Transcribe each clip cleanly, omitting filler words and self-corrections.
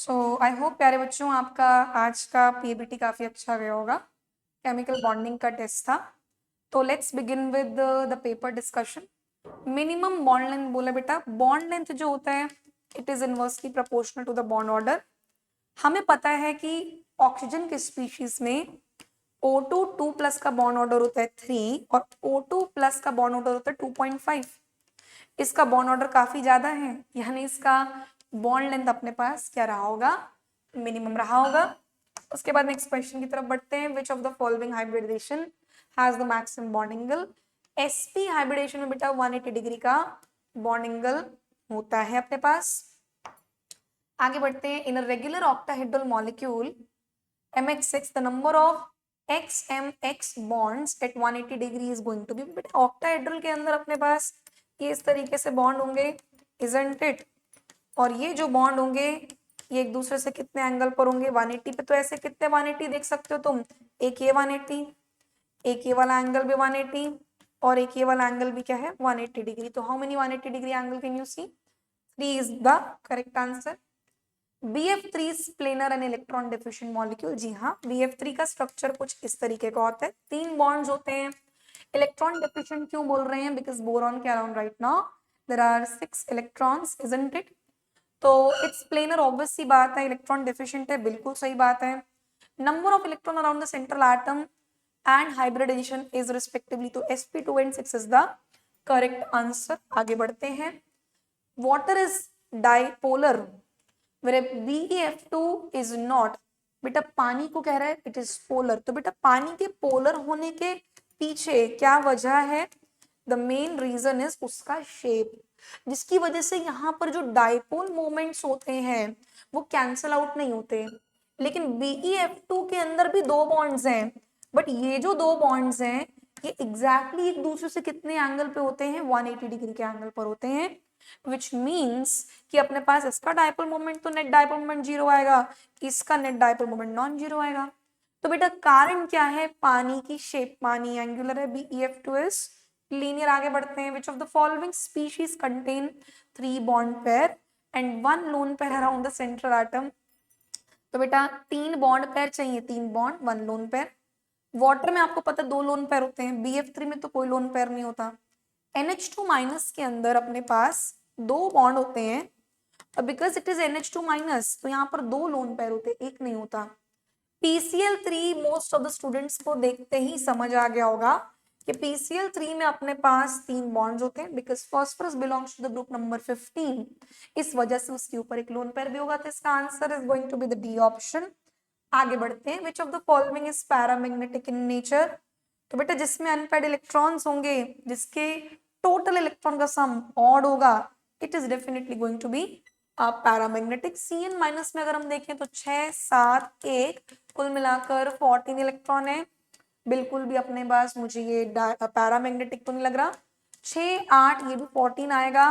So I hope प्यारे बच्चों आपका आज का पीबीटी काफ़ी अच्छा गया होगा। केमिकल बॉन्डिंग का टेस्ट था। तो let's begin with the paper discussion. Minimum bond length बोला बेटा, बॉन्ड लेंथ जो होता है it is inversely proportional to the bond order. हमें पता है कि ऑक्सीजन के स्पीशीज में O2 2 प्लस का बॉन्ड ऑर्डर होता है 3 और O2 प्लस का बॉन्ड ऑर्डर होता है 2.5। इसका बॉन्ड ऑर्डर काफी ज्यादा है, यानी इसका बॉन्ड लेंथ अपने पास क्या रहा होगा, मिनिमम रहा होगा। उसके बाद नेक्स्ट क्वेश्चन की तरफ बढ़ते हैं। Which of the following hybridisation has the maximum bond angle. sp hybridisation में बेटा 180 डिग्री का बॉन्ड एंगल होता है अपने पास। आगे बढ़ते हैं। In a regular octahedral molecule MH6 the number of XMX bonds at 180 degree is going to be, बेटा ऑक्टाहेड्रल के अंदर अपने पास ये इस तरीके से बॉन्ड होंगे, isn't it? और ये जो बॉन्ड होंगे ये एक दूसरे से कितने एंगल पर होंगे, 180 पे। तो ऐसे कितने 180 देख सकते हो तुम, एक ये 180, एक ये वाला एंगल भी 180 और एक ये वाला एंगल भी क्या है 180 डिग्री। तो how many 180 degree angle can you see? 3 is the correct answer. BF3 planar and electron diffusion molecule. जी हाँ, BF3 का स्ट्रक्चर कुछ इस तरीके का होता है, 3 बॉन्ड्स होते हैं। इलेक्ट्रॉन डिफ्यूजन क्यों बोल रहे हैं? बिकॉज बोरॉन के around right now there are 6 electrons, isn't it? तो इट्स प्लेनर, ऑब्वियस सी बात है। इलेक्ट्रॉन डिफिशिएंट है, बिल्कुल सही बात है। Number of electron around the central atom and hybridisation is respectively, तो sp2 and 6 is the correct answer. आगे बढ़ते हैं। Water is dipolar where BeF2 is not, बेटा पानी को कह रहा है इट इज पोलर। तो बेटा पानी के पोलर होने के पीछे क्या वजह है? द मेन रीजन इज उसका शेप, जिसकी वजह से यहाँ पर जो डाइपोल मोमेंट्स होते हैं वो कैंसल आउट नहीं होते। लेकिन BeF2 के अंदर भी 2 बॉन्ड्स हैं, बट ये जो 2 बॉन्ड्स हैं ये एग्जैक्टली एक दूसरे से कितने एंगल पे होते हैं, 180 डिग्री के एंगल पर होते हैं। विच मीन्स कि अपने पास इसका डाइपोल मोमेंट तो नेट डाइपोल मोमेंट 0 आएगा, इसका net dipole moment non zero आएगा। तो बेटा कारण क्या है? पानी की शेप, पानी एंगुलर है, BeF2 इज लीनियर। आगे बढ़ते हैं। Which of the following species contain 3 bond pair and 1 lone pair around the central atom. तो बेटा 3 बॉन्ड पेयर चाहिए, 3 बॉन्ड 1 लोन पेयर। वाटर में आपको पता 2 लोन पेयर होते हैं, BF3 में तो कोई लोन पेयर नहीं होता। NH2 माइनस के अंदर अपने पास 2 बॉन्ड होते हैं, और because it is NH2 minus तो यहाँ पर 2 लोन पेयर होते हैं, एक नहीं होता। PCl3 most of the students को देखते ही समझ आ गया होगा कि PCl3 में अपने पास 3 बॉन्ड्स होते हैं, because phosphorus belongs to the group number 15, इस वजह से उसके ऊपर एक लोन पेयर भी होगा। तो इसका answer is going to be the D option. आगे बढ़ते हैं। Which of the following is paramagnetic in nature. तो बेटा जिसमें अनपेयर्ड इलेक्ट्रॉन्स होंगे, जिसके टोटल इलेक्ट्रॉन का सम ऑड होगा, it is definitely going to be paramagnetic. Cn minus में अगर हम देखें तो 6 7 1 कुल मिलाकर 14 इलेक्ट्रॉन है। बिल्कुल भी अपने पास मुझे ये पैरामैग्नेटिक तो नहीं लग रहा। 6 8 ये भी 14 आएगा,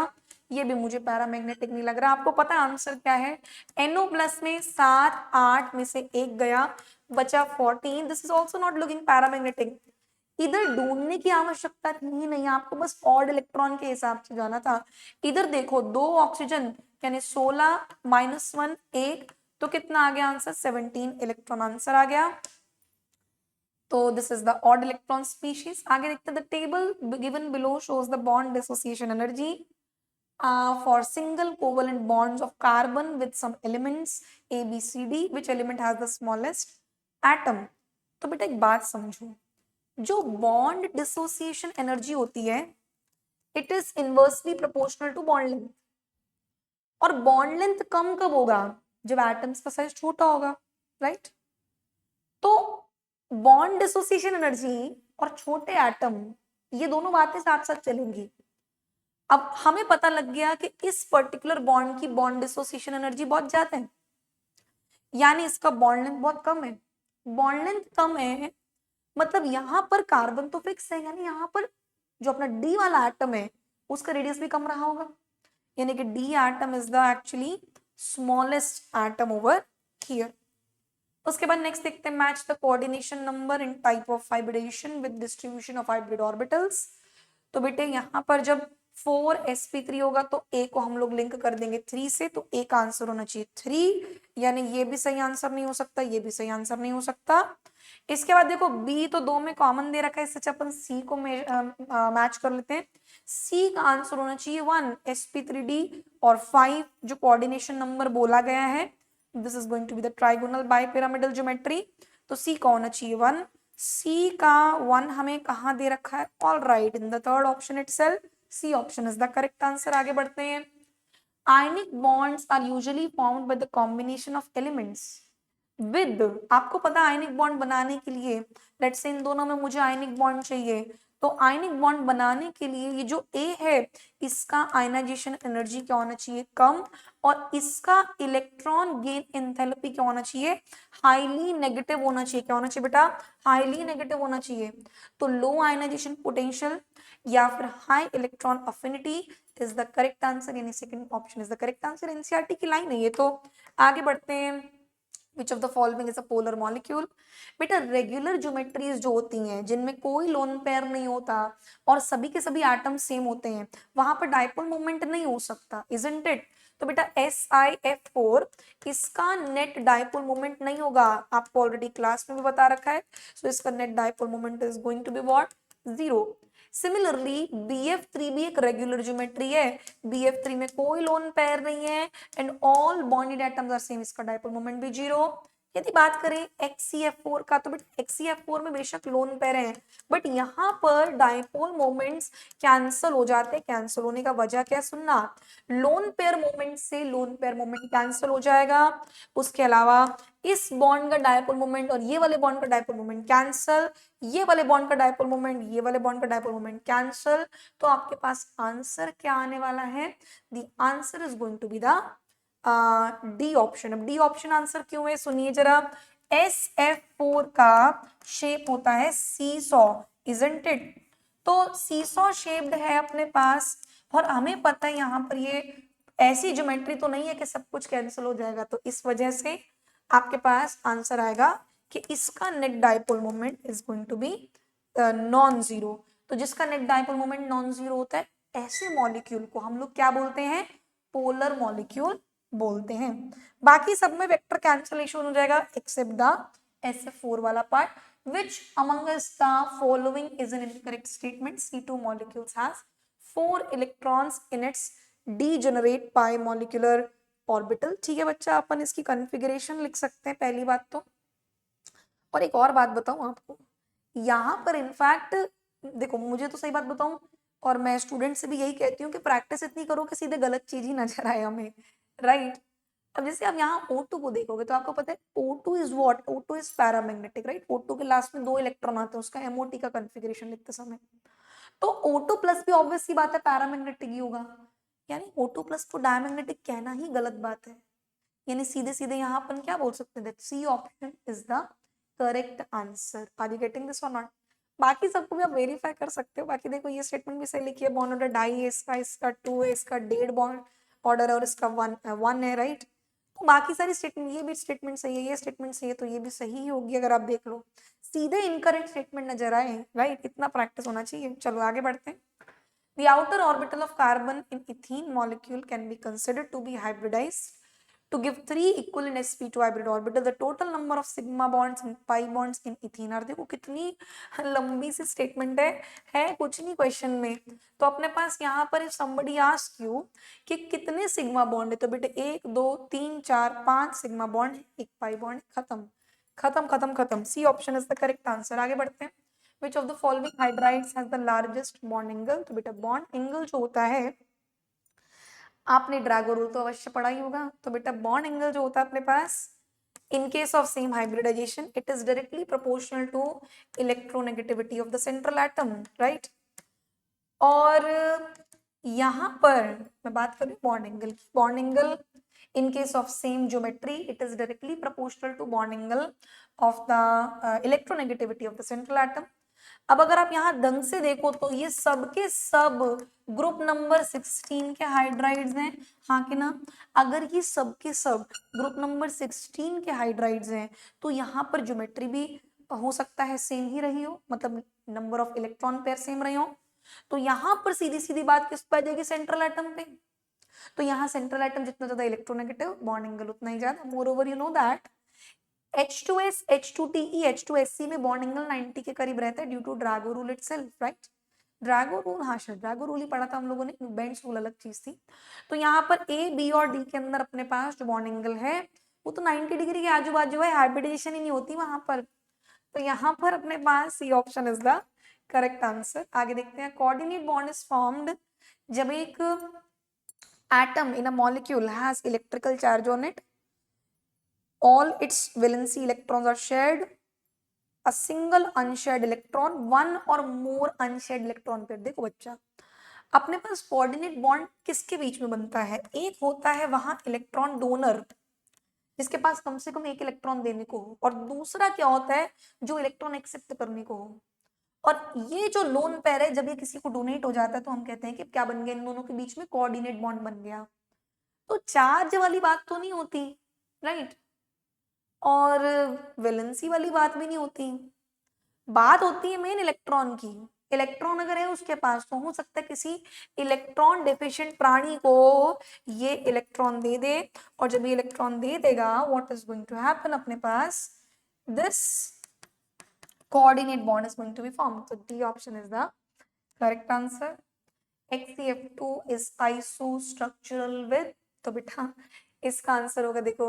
ये भी मुझे पैरामैग्नेटिक नहीं लग रहा। आपको पता है आंसर क्या है? NO प्लस में 7 8 में से 1 गया, बचा 14। This is also not looking paramagnetic. इधर ढूंढने की आवश्यकता थी नहीं, आपको बस ऑड इलेक्ट्रॉन के हिसाब से जाना था। इधर देखो 2 ऑक्सीजन यानी 16 -1 1, तो कितना आ गया आंसर? 17 इलेक्ट्रॉन आंसर आ गया। तो this is the odd electron species. आगे देखते हैं। The table given below shows the bond dissociation energy for single covalent bonds of carbon with some elements A, B, C, D, which element has the smallest atom? तो बेटा एक बात समझो, जो bond dissociation energy होती है it is inversely proportional to bond length. और bond length कम कब होगा? जब एटम्स का साइज छोटा होगा, राइट? तो बॉन्ड डिसोसिएशन एनर्जी और छोटे एटम, ये दोनों बातें साथ साथ चलेंगी। अब हमें पता लग गया कि इस पर्टिकुलर बॉन्ड की बॉन्ड डिसोसिएशन एनर्जी बहुत ज्यादा है, यानी इसका बॉन्ड लेंथ बहुत कम है। बॉन्ड लेंथ कम है मतलब यहाँ पर कार्बन तो फिक्स है, यानी यहाँ पर जो अपना डी वाला एटम है उसका रेडियस भी कम रहा होगा, यानी कि D atom is the actually smallest atom over here. उसके बाद नेक्स्ट देखते हैं। Match the coordination number in type of hybridisation with distribution of hybrid orbitals. तो बेटे यहाँ पर जब 4 sp3 होगा तो A को हम लोग लिंक कर देंगे 3 से, तो A का आंसर होना चाहिए 3, यानी ये भी सही आंसर नहीं हो सकता, ये भी सही आंसर नहीं हो सकता। इसके बाद देखो B तो 2 में कॉमन दे रखा है, इससे अपन C को मैच कर लेते हैं। C का आंसर होना चाहिए 1 sp3d, और 5 जो कोऑर्डिनेशन नंबर बोला गया है, this is going to be the trigonal bipyramidal geometry, तो C का होना चाहिए 1। C का 1 हमें कहाँ दे रखा है, all right, in the third option itself, C option is the correct answer. आगे बढ़ते हैं। Ionic bonds are usually formed by the combination of elements with, आपको पता है आयनिक बॉन्ड बनाने के लिए, लेट्स से इन दोनों में मुझे आयनिक बॉन्ड चाहिए, तो आयनिक बॉन्ड बनाने के लिए ये जो A है इसका आयनाइजेशन एनर्जी क्या होना चाहिए, कम, और इसका इलेक्ट्रॉन गेन एंथैल्पी क्या होना चाहिए, हाईली नेगेटिव होना चाहिए। क्या होना चाहिए बेटा, हाईली नेगेटिव होना चाहिए। तो लो आयनाइजेशन पोटेंशियल या फिर high electron affinity is the correct answer, यानी second option is the correct answer. NCERT की लाइन है ये। तो आगे बढ़ते हैं। Which of the following is a polar molecule? बेटा रेगुलर ज्योमेट्रीज जो होती हैं जिनमें कोई लोन पेयर नहीं होता और सभी के सभी एटम सेम होते हैं, वहां पर डाइपोल मोमेंट नहीं हो सकता, isn't it? तो बेटा SiF4 इसका नेट डाइपोल मोमेंट नहीं होगा, आपको ऑलरेडी क्लास में भी बता रखा है। सो इसका net dipole moment is going to be what, 0। Similarly BF3 भी एक रेगुलर ज्योमेट्री है, BF3 में कोई लोन पेयर नहीं है and all bonded atoms are same, इसका डाइपोल मोमेंट भी 0। यदि बात करें HCF4 का, तो बेटा HCF4 में बेशक लोन पेयर है बट यहाँ पर डाइपोल मोमेंट्स कैंसल हो जाते हैं। कैंसल होने का वजह क्या सुनना, लोन पेयर मोमेंट से लोन पेयर मोमेंट कैंसल हो जाएगा, उसके अलावा इस बॉन्ड का डाइपोल मोमेंट और ये वाले बॉन्ड का डाइपोल मोमेंट कैंसल, ये वाले बॉन्ड का डाइपोल मोमेंट, ये वाले बॉन्ड का डाइपोल मोमेंट कैंसल। तो आपके पास आंसर क्या आने वाला है, the answer is going to be the D option. अब डी ऑप्शन आंसर क्यों है सुनिए जरा, SF4 का शेप होता है सीसॉ, इजंट इट? तो सीसॉ शेप्ड है अपने पास, और हमें पता है यहाँ पर ये ऐसी ज्योमेट्री तो नहीं है कि सब कुछ कैंसिल हो जाएगा, तो इस वजह से आपके पास आंसर आएगा कि इसका net dipole moment is going to be non zero. तो जिसका net dipole moment non zero होता है ऐसे मॉलिक्यूल को हम लोग क्या बोलते हैं, पोलर मॉलिक्यूल बोलते हैं। बाकी सब में वेक्टर कैंसलेशन हो जाएगा एक्सेप्ट द SF4 वाला part. Which among us the following is an incorrect statement? C2 molecules has 4 electrons in its degenerate pi molecular orbital। ठीक है बच्चा, अपन इसकी कॉन्फ़िगरेशन लिख सकते हैं पहली बात तो। और एक और बात बताऊं आपको, यहाँ पर इनफैक्ट देखो, मुझे तो सही बात बताऊं और मैं स्टूडेंट से भी यही कहती हूँ कि प्रैक्टिस इतनी करो कि सीधे गलत चीज ही नजर आए हमें, राइट? अब जैसे आप यहाँ O2 को देखोगे तो आपको पता है O2 is what, O2 is paramagnetic, right? O2 के लास्ट में 2 इलेक्ट्रॉन आते हैं, उसका MOT का कॉन्फ़िगरेशन लिखते समय। तो O2 प्लस भी ऑब्वियस सी बात है पैरामैग्नेटिक ही होगा, यानी O2 प्लस को डायमैग्नेटिक कहना ही गलत बात है, यानी सीधे सीधे यहाँ अपन क्या बोल सकते हैं, C option is the correct answer. Are you getting this or not? बाकी सबको भी आप वेरीफाई कर सकते हो। बाकी देखो ये स्टेटमेंट भी सही लिखी है, बॉन्ड ऑर्डर डाई है इसका, इसका 2 है, इसका डेड बॉन्ड ऑर्डर है और इसका 1 है, राइट? तो बाकी सारी स्टेटमेंट, ये भी स्टेटमेंट सही है, ये स्टेटमेंट सही है, तो ये भी सही होगी अगर आप देख लो। सीधे इनकरेक्ट स्टेटमेंट नजर आए, राइट? इतना प्रैक्टिस होना चाहिए। चलो आगे बढ़ते हैं। The outer orbital of carbon in ethene molecule can be considered to be hybridized to give 3 equal in sp2 hybrid orbital. The total number of sigma bonds and pi bonds in ethene are, देखो कितनी लंबी सी statement है कुछ नहीं question में। तो अपने पास यहाँ पर somebody ask you कि कितने सिग्मा बॉन्ड है, तो बेटे 1 2 3 4 5 सिग्मा बॉन्ड, एक पाई बॉन्ड, खत्म खत्म खत्म खत्म। C option is the correct answer. आगे बढ़ते हैं। Which of the following hydrides has the largest bond angle? तो बेटा bond angle जो होता है, आपने ड्रैगो रूल तो अवश्य पढ़ा ही होगा, तो बेटा बॉन्ड एंगल जो होता है अपने पास in case of same hybridization it is directly proportional to electronegativity of the central atom, right? और यहाँ पर मैं बात करूँ बॉन्ड एंगल की, bond angle in case of same geometry it is directly proportional to bond angle of the electronegativity of the central atom। अब अगर आप यहाँ ढंग से देखो तो ये सब के सब ग्रुप नंबर 16 के हाइड्राइड्स हैं, हाँ कि ना? अगर ये सब के सब ग्रुप नंबर 16 के हाइड्राइड्स हैं तो यहाँ पर ज्योमेट्री भी हो सकता है सेम ही रही हो, मतलब number of electron pair same रही हो। तो यहाँ पर सीधी सीधी बात किस पे आ जाएगी, सेंट्रल एटम पे। तो यहाँ सेंट्रल एटम जितना ज्यादा इलेक्ट्रोनेगेटिव, बॉन्ड एंगल उतना ही ज्यादा। More over you know that H2S, H2TE, H2SC में बॉन्ड एंगल 90 के करीब रहता है due to Drago rule itself, right. Drago rule, हाँ शायद ड्रैगो रूल ही पढ़ा था हम लोगों ने, बेंड्स रूल अलग चीज थी। तो यहाँ पर A, B और D के अंदर अपने पास जो बॉन्ड एंगल है वो तो 90 डिग्री के आजू बाजू है, हाइब्रिडाइजेशन ही नहीं होती वहां पर। तो यहाँ पर अपने पास C option is the correct answer. आगे देखते हैं, कोऑर्डिनेट बॉन्ड इज फॉर्म्ड जब एक atom in a molecule has electrical charge on it, all its valency electrons are shared, a single unshared electron, one or more unshared electron pair। देखो बच्चा, अपने पास coordinate bond किसके बीच में बनता है, एक होता है वहां इलेक्ट्रॉन डोनर जिसके पास कम से कम एक इलेक्ट्रॉन देने को हो, और दूसरा क्या होता है जो इलेक्ट्रॉन एक्सेप्ट करने को हो। और ये जो लोन पेयर है, जब ये किसी को डोनेट हो जाता है तो हम कहते हैं कि क्या बन गया, इन दोनों के बीच में कोऑर्डिनेट बॉन्ड बन गया। तो चार्ज वाली बात तो नहीं होती, राइट, और वैलेंसी वाली बात भी नहीं होती, बात होती है मेन इलेक्ट्रॉन की। इलेक्ट्रॉन अगर है उसके पास तो हो सकता है किसी इलेक्ट्रॉन डेफिशिएंट प्राणी को ये इलेक्ट्रॉन दे दे, और जब ये इलेक्ट्रॉन दे देगा what is going to happen, अपने पास this coordinate bond is going to be formed. तो D option is the correct answer. XCF2 is isostructural with, तो बेटा इसका आंसर होगा देखो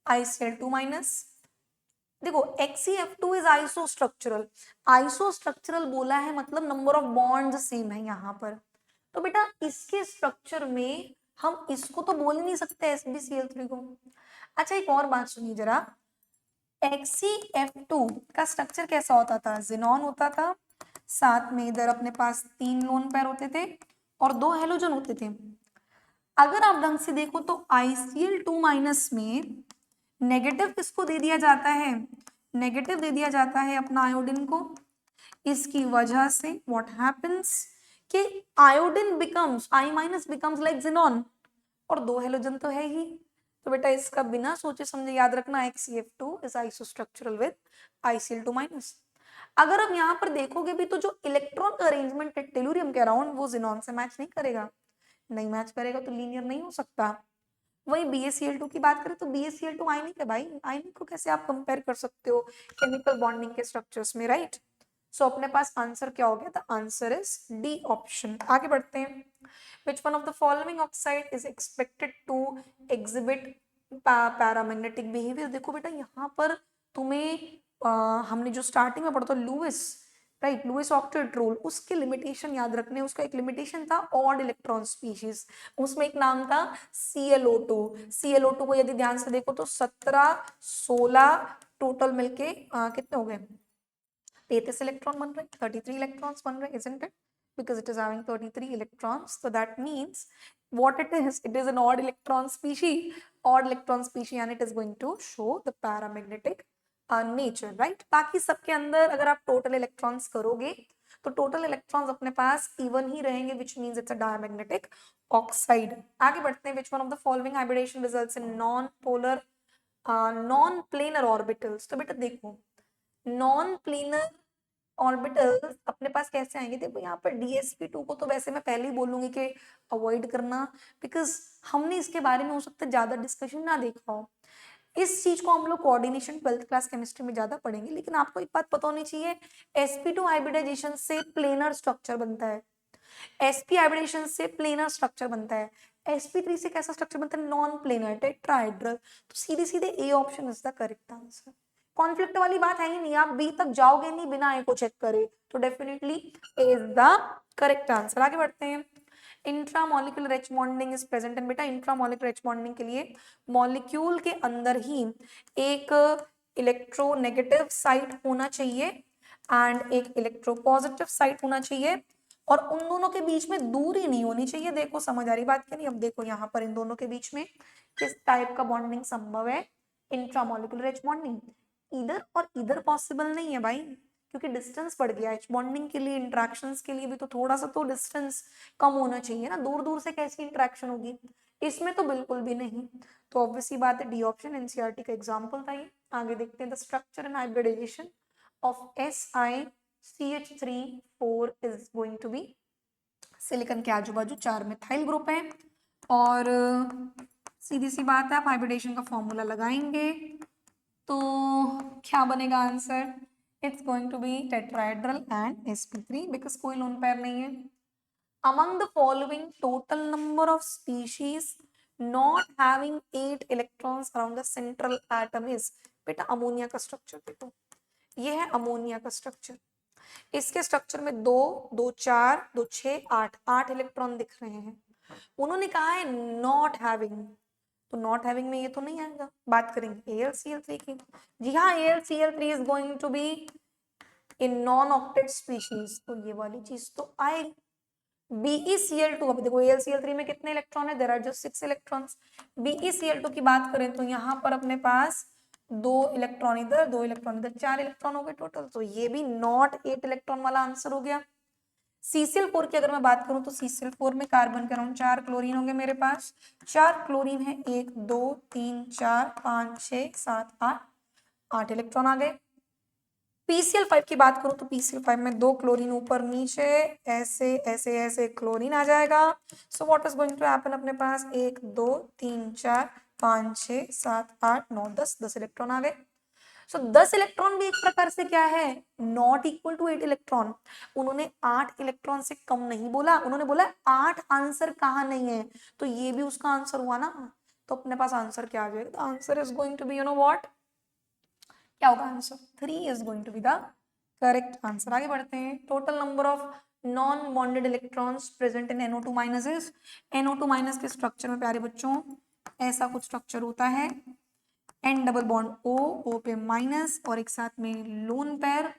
ICl2 माइनस। देखो XCF2 इज आइसोस्ट्रक्चरल, आइसोस्ट्रक्चरल बोला है मतलब नंबर ऑफ बॉन्ड्स सेम है यहाँ पर। तो बेटा इसके स्ट्रक्चर में हम इसको तो बोल ही नहीं सकते SbCl3 को। अच्छा एक और बात सुनिए जरा, XCF2 का स्ट्रक्चर कैसा होता था, जिनॉन होता था, साथ में इधर अपने पास 3 लोन पेयर होते थे और 2 हेलोजन होते थे। अगर आप ढंग से देखो तो ICl2 माइनस में नेगेटिव किसको दे दिया जाता है, नेगेटिव दे दिया जाता है अपना आयोडीन को। इसकी वजह से व्हाट हैपेंस कि iodine becomes, I minus becomes like xenon, और 2 हेलोजन तो है ही। तो बेटा इसका बिना सोचे समझे याद रखना, XCF2 is isostructural with ICl2 minus. अगर आप यहाँ पर देखोगे भी तो जो इलेक्ट्रॉन का अरेंजमेंट है टेलुरियम के अराउंड वो जिनॉन से मैच नहीं करेगा, नहीं मैच करेगा तो लीनियर नहीं हो सकता। वही BaCl2 की बात करें तो BaCl2 आयनिक है भाई, आयनिक को कैसे आप कंपेयर कर सकते हो केमिकल बॉन्डिंग के स्ट्रक्चर्स में, राइट। सो अपने पास आंसर क्या हो गया, the answer is D option. आगे बढ़ते हैं, which one of the following oxide is expected to exhibit paramagnetic behavior। देखो बेटा यहाँ पर तुम्हें हमने जो स्टार्टिंग में पढ़ा था Lewis, right, Lewis octet rule, उसके लिमिटेशन याद रखने। उसका एक लिमिटेशन था ऑड इलेक्ट्रॉन स्पीशीज, उसमें एक नाम था ClO2। ClO2 को यदि ध्यान से देखो तो 17-16 टोटल मिलके कितने हो गए, 33 इलेक्ट्रॉन बन रहे, 33 इलेक्ट्रॉन्स बन रहे, isn't it? Because it is having 33 electrons, so that means what it is an odd electron species and it is going to show the paramagnetic nature, right। बाकी सबके अंदर अगर आप टोटल इलेक्ट्रॉन्स करोगे तो टोटल इलेक्ट्रॉन्स अपने पास even he रहेंगे, which means it's a diamagnetic oxide। आगे बढ़ते हैं, which one of the following hybridization results in non planar orbitals। तो बेटा देखो नॉन प्लेनर ऑर्बिटल्स अपने पास कैसे आएंगे, देखो यहाँ पर DsP2 को तो वैसे मैं पहले ही बोलूंगी कि अवॉइड करना, बिकॉज हमने इसके बारे में हो सकता है ज्यादा डिस्कशन ना देखा हो। इस चीज को हम लोग कोऑर्डिनेशन 12th क्लास केमिस्ट्री में ज्यादा पढ़ेंगे। लेकिन आपको एक बात पता होनी चाहिए, sp2 हाइब्रिडाइजेशन से प्लेनर स्ट्रक्चर बनता है, sp हाइब्रिडाइजेशन से प्लेनर स्ट्रक्चर बनता है, sp3 से कैसा स्ट्रक्चर बनता है, नॉन प्लेनर टेट्राहेड्रल। तो सीधे सीधे A option is the correct answer. Conflict वाली बात है ही नहीं, आप बी तक जाओगे नहीं बिना ए को चेक करे, तो definitely A is the correct answer. आगे बढ़ते हैं, intramolecular H bonding is present. And बेटा इंट्रामोलिकुलर एच बॉन्डिंग के लिए मॉलिक्यूल के अंदर ही एक इलेक्ट्रोनेगेटिव साइट होना चाहिए एंड एक इलेक्ट्रोपॉजिटिव साइट होना चाहिए, और उन दोनों के बीच में दूरी नहीं होनी चाहिए। देखो समझ आ रही बात क्या नहीं, अब देखो यहाँ पर इन दोनों के बीच में किस टाइप का बॉन्डिंग संभव है, इंट्रामोलिकुलर एच बॉन्डिंग। इधर और इधर पॉसिबल नहीं है भाई, क्योंकि डिस्टेंस बढ़ गया। एच बॉन्डिंग के लिए, इंट्रैक्शंस के लिए भी तो थोड़ा सा तो डिस्टेंस कम होना चाहिए ना, दूर दूर से कैसी इंट्रैक्शन होगी, इसमें तो बिल्कुल भी नहीं। तो ऑब्वियसली बात है डी ऑप्शन एनसीईआरटी का एग्जांपल था ये। आगे देखते हैं, the structure and hybridization of SiCH3 4 is going to be silicon के आजू बाजू 4 मिथाइल ग्रुप है और सीधी सी बात है, आप हाइब्रिडेशन का फॉर्मूला लगाएंगे तो क्या बनेगा आंसर? It's going to be tetrahedral and sp3 because कोई लोन पेयर नहीं है. Among the following total number of species not having 8 electrons around the central atom is, बेटा अमोनिया का स्ट्रक्चर देखो, ये है अमोनिया का स्ट्रक्चर. इसके स्ट्रक्चर में 2 2 4 2 6 8 इलेक्ट्रॉन दिख रहे हैं. उन्होंने कहा है नॉट हैविंग, तो नॉट हैविंग में ये तो नहीं आएगा. बात करेंगे AlCl3 की. जी हाँ, AlCl3 is going to be in non octet species, तो ये वाली चीज तो आएगी. BeCl2, अब देखो AlCl3 में कितने इलेक्ट्रॉन है? There are just 6 electrons. BeCl2 की बात करें तो यहाँ पर अपने पास 2 इलेक्ट्रॉन इधर 2 इलेक्ट्रॉन इधर, 4 इलेक्ट्रॉन हो गए टोटल, तो ये भी नॉट 8 इलेक्ट्रॉन वाला आंसर हो गया. CCl4 की अगर मैं बात करूं तो CCl4 में कार्बन के अराउंड 4 क्लोरीन होंगे मेरे पास. 4 क्लोरीन है, 1 2 3 4 5 6 7 8 इलेक्ट्रॉन आ गए. PCl5 की बात करूं तो PCl5 में 2 क्लोरीन ऊपर नीचे ऐसे ऐसे ऐसे क्लोरीन आ जाएगा. So what is going to happen, अपने पास 1 2 3 4 5 6 7 8 9 10 इलेक्ट्रॉन आ गए. सो 10 इलेक्ट्रॉन भी एक प्रकार से क्या है? Not equal to 8 electron. उन्होंने 8 इलेक्ट्रॉन से कम नहीं बोला, उन्होंने बोला 8 आंसर कहाँ नहीं है, तो ये भी उसका आंसर हुआ ना. तो अपने पास आंसर क्या आ जाएगा? Answer is going to be, you know what, क्या होगा answer? 3 is going to be the correct answer. आगे बढ़ते हैं. Total number of non bonded electrons present in NO2 minus is. NO2 minus के स्ट्रक्चर में प्यारे बच्चों ऐसा कुछ स्ट्रक्चर होता है, N डबल बॉन्ड O पे माइनस और एक साथ में लोन पेयर.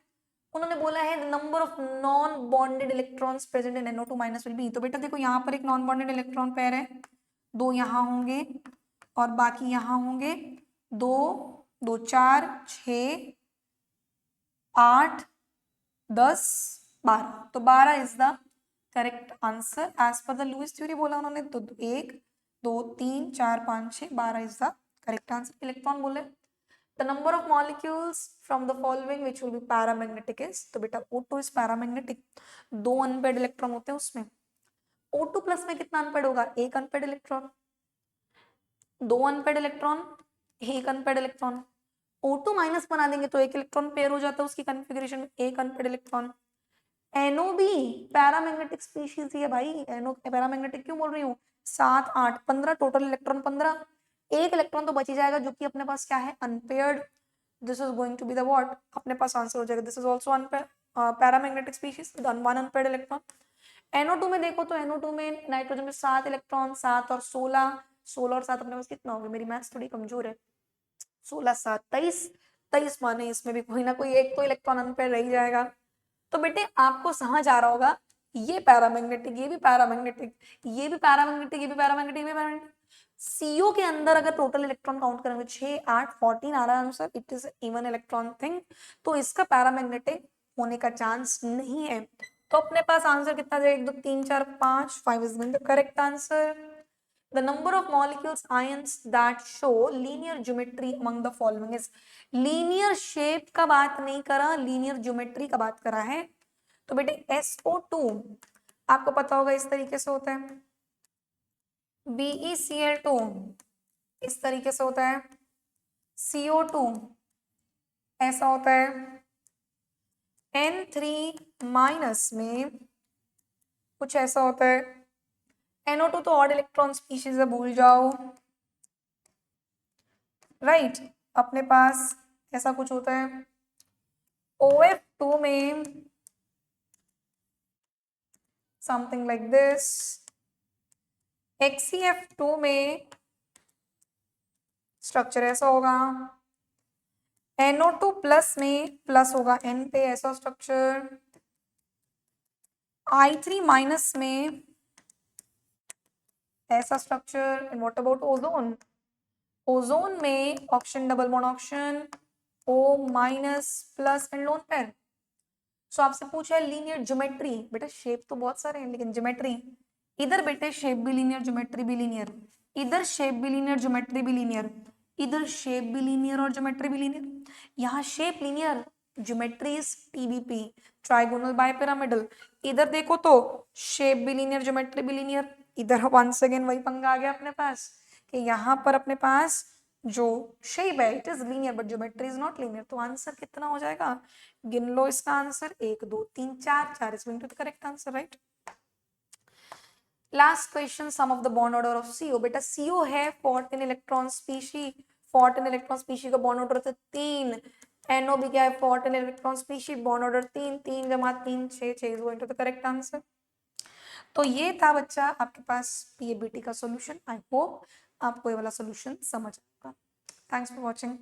उन्होंने बोला है the number of non bonded electrons present in NO2 minus will be. तो बेटा देखो यहाँ पर एक नॉन बॉन्डेड इलेक्ट्रॉन पेयर है, 2 यहाँ होंगे और बाकी यहाँ होंगे 2 2 4 6 8 10 12, तो 12 is the correct answer as per the Lewis theory. बोला उन्होंने तो 1 2 3 4 5 6 12 is the correct answer. Electron बोले the number of molecules from the following which will be paramagnetic is. तो बेटा O2 is paramagnetic, 2 unpaired electron होते हैं उसमें. O2 plus में कितना अनपेड होगा? 1 unpaired electron, 2 unpaired electron, 1 unpaired electron. O2 minus बना देंगे तो 1 इलेक्ट्रॉन पेयर हो जाता है उसकी कॉन्फ़िगरेशन में, 1 अनपेड इलेक्ट्रॉन. NO भी पैरामैग्नेटिक स्पीशीज ही है भाई. NO पैरामैग्नेटिक क्यों बोल रही हूँ? 7 8 15 टोटल इलेक्ट्रॉन 15, 1 इलेक्ट्रॉन तो बच ही जाएगा जो कि अपने पास क्या है? Unpaired. This is going to be the what, अपने पास आंसर हो जाएगा this is also unpaired paramagnetic species with 1 unpaired electron. NO2 में देखो तो NO2 में नाइट्रोजन में 7 इलेक्ट्रॉन, 7 और 16, 16 और 7 अपने पास कितना हो गया? मेरी मैथ्स थोड़ी कमजोर है. 16 7 23, 23 माने इसमें भी कोई ना कोई एक तो इलेक्ट्रॉन अनपेयर रह ही जाएगा. तो बेटे आपको समझ आ रहा होगा ये पैरामैग्नेटिक, ये भी पैरामैग्नेटिक, ये भी पैरामैग्नेटिक, ये भी पैरामैग्नेटिक, ये भी पैरामैग्नेटिक. CO के अंदर अगर टोटल इलेक्ट्रॉन काउंट करेंगे 6 8 14 आ रहा है answer. It is even electron thing, तो इसका पैरामैग्नेटिक होने का चांस नहीं है. तो अपने पास आंसर कितना जाएगा? 1 2 3 4 5, 5 is the correct answer. The number of molecules ions that show linear geometry among the following is. linear shape का बात नहीं करा, linear geometry का बात करा है. तो बेटे SO2 आपको पता होगा इस तरीके से होता है, BeCl2 इस तरीके से होता है, CO2 ऐसा होता है, N3 माइनस में कुछ ऐसा होता है. NO2 तो ऑड इलेक्ट्रॉन स्पीशीज है, भूल जाओ. राइट अपने पास ऐसा कुछ होता है. OF2 में समथिंग लाइक दिस. HCF2 में स्ट्रक्चर ऐसा होगा. NO2 प्लस में प्लस होगा N पे, ऐसा स्ट्रक्चर. I3 माइनस में ऐसा structure. And what about ozone? Ozone में oxygen double bond oxygen, O minus plus and lone pair. So आपसे पूछा है लीनियर ज्योमेट्री. बेटा शेप तो बहुत सारे हैं लेकिन ज्योमेट्री, इधर बेटे शेप भी लीनियर ज्योमेट्री भी लीनियर, इधर शेप भी लीनियर ज्योमेट्री भी लीनियर, इधर शेप भी लीनियर और ज्योमेट्री भी लीनियर. यहाँ shape linear, geometry is TBP, trigonal bipyramidal. इधर देखो तो शेप भी लीनियर, ज्योमेट्री भी लीनियर, इधर वंस अगेन वही पंगा आ गया अपने पास कि यहाँ पर अपने पास जो शेप है it is linear but geometry is not linear. तो आंसर कितना हो जाएगा, गिन लो इसका answer, 1 2 3 4, 4 is going to the correct answer, right. Last question, sum of the bond order of CO। बेटा CO है 14 इलेक्ट्रॉन स्पीशी, 14 इलेक्ट्रॉन स्पीशी का बॉन्ड ऑर्डर होता है 3। NO भी क्या है 14 इलेक्ट्रॉन स्पीशी, बॉन्ड ऑर्डर 3, 3 जमा 3 6, 6 is going to the correct answer. तो ये था बच्चा आपके पास PABT का सॉल्यूशन। आई होप आपको ये वाला सॉल्यूशन समझ आएगा। Thanks for watching.